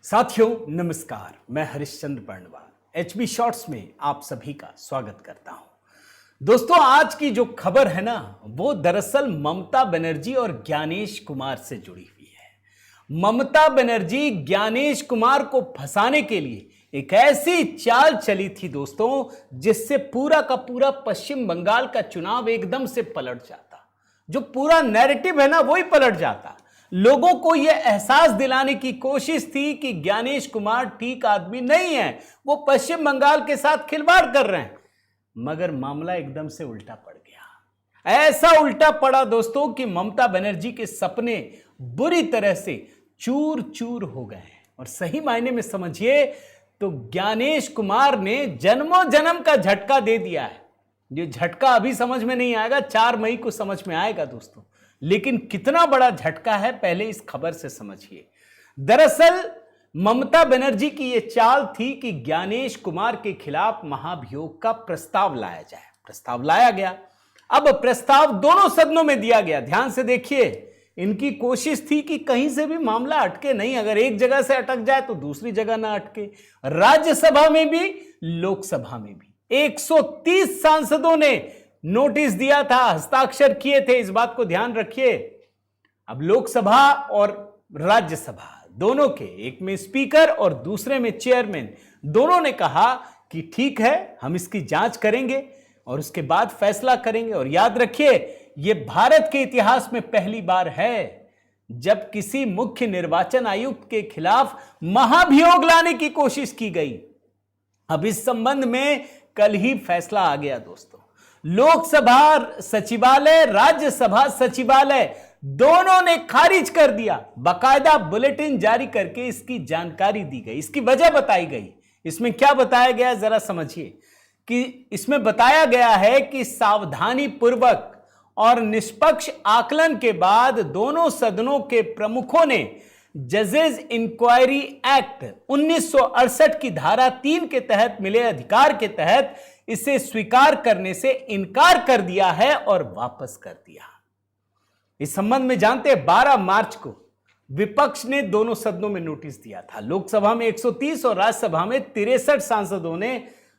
साथियों नमस्कार, मैं हरिश्चंद्र पर्णवाल एचबी शॉर्ट्स में आप सभी का स्वागत करता हूं। दोस्तों, आज की जो खबर है ना, वो दरअसल ममता बनर्जी और ज्ञानेश कुमार से जुड़ी हुई है। ममता बनर्जी ज्ञानेश कुमार को फंसाने के लिए एक ऐसी चाल चली थी दोस्तों, जिससे पूरा का पूरा पश्चिम बंगाल का चुनाव एकदम से पलट जाता। जो पूरा नैरेटिव है ना, वही पलट जाता। लोगों को यह एहसास दिलाने की कोशिश थी कि ज्ञानेश कुमार ठीक आदमी नहीं है, वो पश्चिम बंगाल के साथ खिलवाड़ कर रहे हैं। मगर मामला एकदम से उल्टा पड़ गया। ऐसा उल्टा पड़ा दोस्तों कि ममता बनर्जी के सपने बुरी तरह से चूर चूर हो गए हैं। और सही मायने में समझिए तो ज्ञानेश कुमार ने जन्मों जन्म का झटका दे दिया है। ये झटका अभी समझ में नहीं आएगा, 4 मई को समझ में आएगा दोस्तों। लेकिन कितना बड़ा झटका है, पहले इस खबर से समझिए। दरअसल ममता बनर्जी की यह चाल थी कि ज्ञानेश कुमार के खिलाफ महाभियोग का प्रस्ताव लाया जाए। प्रस्ताव लाया गया। अब प्रस्ताव दोनों सदनों में दिया गया। ध्यान से देखिए, इनकी कोशिश थी कि कहीं से भी मामला अटके नहीं। अगर एक जगह से अटक जाए तो दूसरी जगह ना अटके। राज्यसभा में भी, लोकसभा में भी 130 सांसदों ने नोटिस दिया था, हस्ताक्षर किए थे। इस बात को ध्यान रखिए। अब लोकसभा और राज्यसभा दोनों के, एक में स्पीकर और दूसरे में चेयरमैन, दोनों ने कहा कि ठीक है, हम इसकी जांच करेंगे और उसके बाद फैसला करेंगे। और याद रखिए, यह भारत के इतिहास में पहली बार है जब किसी मुख्य निर्वाचन आयुक्त के खिलाफ महाभियोग लाने की कोशिश की गई। अब इस संबंध में कल ही फैसला आ गया दोस्तों। लोकसभा सचिवालय, राज्यसभा सचिवालय दोनों ने खारिज कर दिया। बाकायदा बुलेटिन जारी करके इसकी जानकारी दी गई, इसकी वजह बताई गई। इसमें क्या बताया गया जरा समझिए कि इसमें बताया गया है कि सावधानी पूर्वक और निष्पक्ष आकलन के बाद दोनों सदनों के प्रमुखों ने जजेस इंक्वायरी एक्ट 1968 की धारा 3 के तहत मिले अधिकार के तहत इसे स्वीकार करने से इनकार कर दिया है और वापस कर दिया। इस संबंध में जानते हैं, 12 मार्च को विपक्ष ने दोनों सदनों में नोटिस दिया था। लोकसभा में 130 और राज्यसभा में 63 सांसदों ने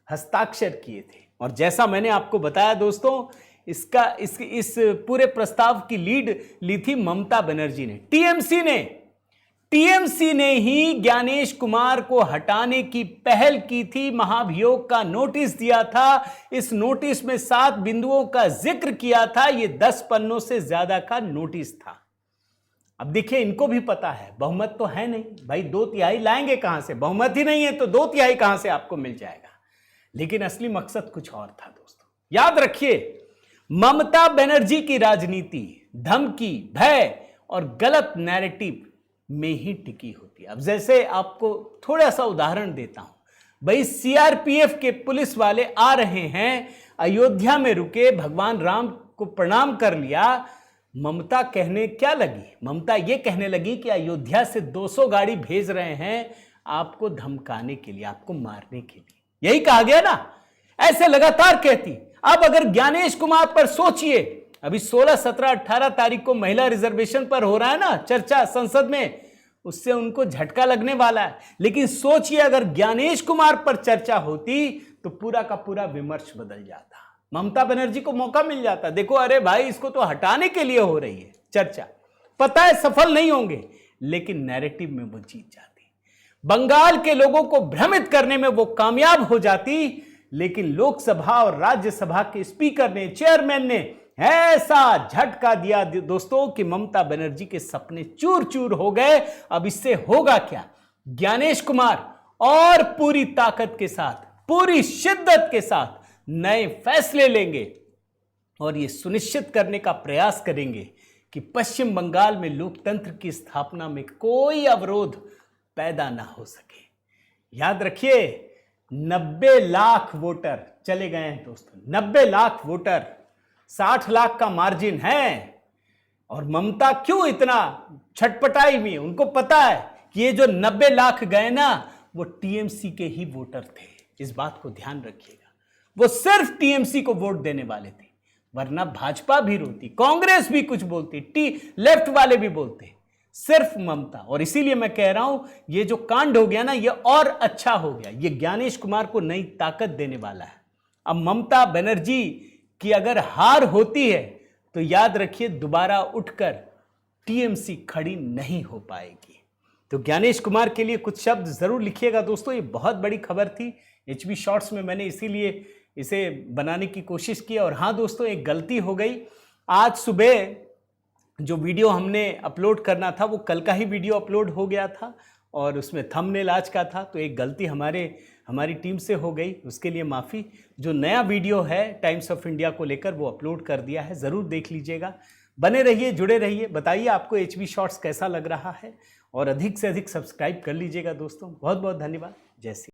हस्ताक्षर किए थे। और जैसा मैंने आपको बताया दोस्तों, इस पूरे प्रस्ताव की लीड ली थी ममता बनर्जी ने। टीएमसी ने ही ज्ञानेश कुमार को हटाने की पहल की थी, महाभियोग का नोटिस दिया था। इस नोटिस में 7 बिंदुओं का जिक्र किया था। यह 10 पन्नों से ज्यादा का नोटिस था। अब देखिए, इनको भी पता है बहुमत तो है नहीं भाई, 2/3 लाएंगे कहां से? बहुमत ही नहीं है तो 2/3 कहां से आपको मिल जाएगा। लेकिन असली मकसद कुछ और था दोस्तों। याद रखिए, ममता बनर्जी की राजनीति धमकी, भय और गलत नैरेटिव में ही टिकी होती है। अब जैसे आपको थोड़ा सा उदाहरण देता हूं भाई, सीआरपीएफ के पुलिस वाले आ रहे हैं, अयोध्या में रुके, भगवान राम को प्रणाम कर लिया। ममता ये कहने लगी कि अयोध्या से 200 गाड़ी भेज रहे हैं आपको धमकाने के लिए, आपको मारने के लिए। यही कहा गया ना, ऐसे लगातार कहती। अब अगर ज्ञानेश कुमार पर सोचिए, अभी 16, 17, 18 तारीख को महिला रिजर्वेशन पर हो रहा है ना चर्चा संसद में, उससे उनको झटका लगने वाला है। लेकिन सोचिए, अगर ज्ञानेश कुमार पर चर्चा होती तो पूरा का पूरा विमर्श बदल जाता, ममता बनर्जी को मौका मिल जाता। देखो, अरे भाई, इसको तो हटाने के लिए हो रही है चर्चा, पता है सफल नहीं होंगे, लेकिन नैरेटिव में वो जीत जाती। बंगाल के लोगों को भ्रमित करने में वो कामयाब हो जाती। लेकिन लोकसभा और राज्यसभा के स्पीकर ने, चेयरमैन ने ऐसा झटका दिया दोस्तों कि ममता बनर्जी के सपने चूर चूर हो गए। अब इससे होगा क्या? ज्ञानेश कुमार और पूरी ताकत के साथ, पूरी शिद्दत के साथ नए फैसले लेंगे और यह सुनिश्चित करने का प्रयास करेंगे कि पश्चिम बंगाल में लोकतंत्र की स्थापना में कोई अवरोध पैदा ना हो सके। याद रखिए, 90 लाख वोटर चले गए हैं दोस्तों, 90 लाख वोटर, 60 लाख का मार्जिन है। और ममता क्यों इतना छटपटाई हुई? उनको पता है कि ये जो 90 लाख गए ना, वो टीएमसी के ही वोटर थे। इस बात को ध्यान रखिएगा, वो सिर्फ टीएमसी को वोट देने वाले थे, वरना भाजपा भी रोती, कांग्रेस भी कुछ बोलती, लेफ्ट वाले भी बोलते। सिर्फ ममता। और इसीलिए मैं कह रहा हूं ये जो कांड हो गया ना, ये और अच्छा हो गया, ये ज्ञानेश कुमार को नई ताकत देने वाला है। अब ममता बनर्जी की अगर हार होती है तो याद रखिए दोबारा उठकर टीएमसी खड़ी नहीं हो पाएगी। तो ज्ञानेश कुमार के लिए कुछ शब्द जरूर लिखिएगा दोस्तों। ये बहुत बड़ी खबर थी, एचबी शॉर्ट्स में मैंने इसीलिए इसे बनाने की कोशिश की। और हाँ दोस्तों, एक गलती हो गई। आज सुबह जो वीडियो हमने अपलोड करना था वो कल का ही वीडियो अपलोड हो गया था और उसमें थंबनेल आज का था, तो एक गलती हमारी टीम से हो गई, उसके लिए माफ़ी। जो नया वीडियो है टाइम्स ऑफ इंडिया को लेकर वो अपलोड कर दिया है, ज़रूर देख लीजिएगा। बने रहिए, जुड़े रहिए, बताइए आपको एचबी शॉर्ट्स कैसा लग रहा है और अधिक से अधिक सब्सक्राइब कर लीजिएगा दोस्तों। बहुत बहुत धन्यवाद। जय श्री